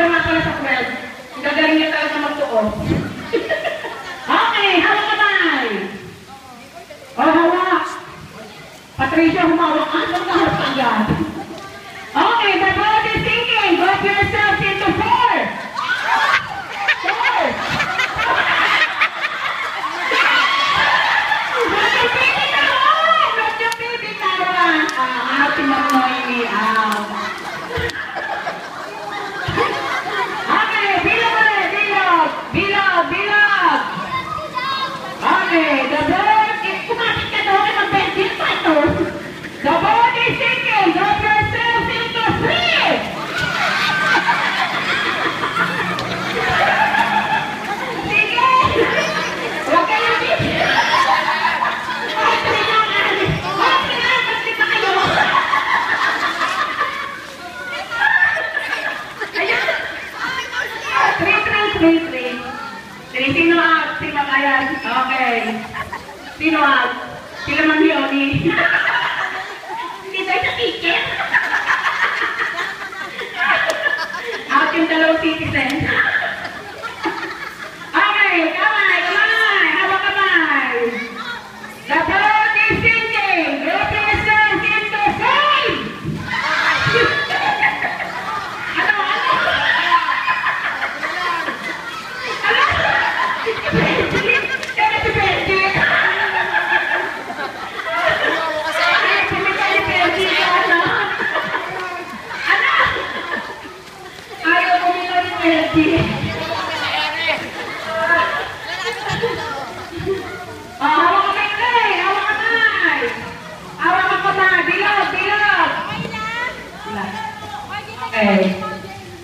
Number nga pala sa 12. Gagaling niya talaga magtuon. Okay, hawak kamay. O, hawak. Patricia, humawak ka. Saan ka harap agad? Okay, the ball is sinking. Group yourself into 4. 4. Out si Marnoy. Out. Okay, bilog ulit. Bilog. Okay, the bird is kumapit ka doon kay mag-benching pa ito. The bird is sinking. Drop yourself into 3. Sige. Huwag kayo dito. Sino out? Sino kaya? Okay. Sino out? Sila man Leonie. Hindi tayo sa ticket. Out yung dalawang citizen. Okay, kamay. Hawak kamay. The boat is sinking. Group yourself into 5.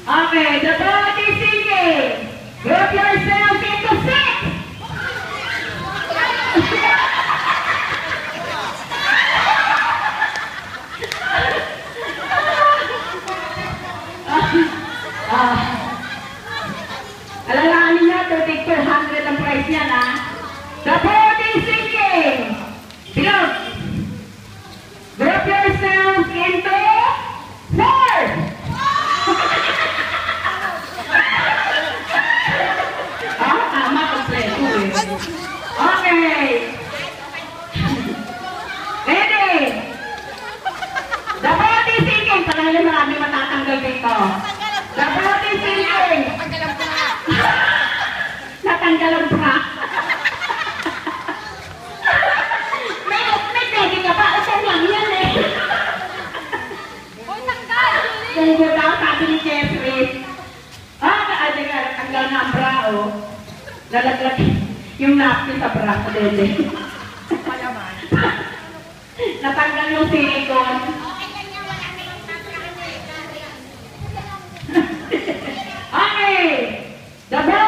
Okay, the boat is sinking. Group yourself into 6. Alalahanin niyo, 3400 ang price niyan, ha? The boat is sinking. Bilog. Group yourself into 4. Tama, kompleto eh. Okay. Ready? The boat is sinking. Palahin marami matatanggal dito. The boat is sinking. Natanggal ang bra. May pwede ka pa. Usang lang yan eh. Thank you daw, sabi ni Jeffrey. Tanggal na ang bra, oh. Lalaglag yung napkin sa bra sa dede. Natanggal yung silicone. Okay. The bra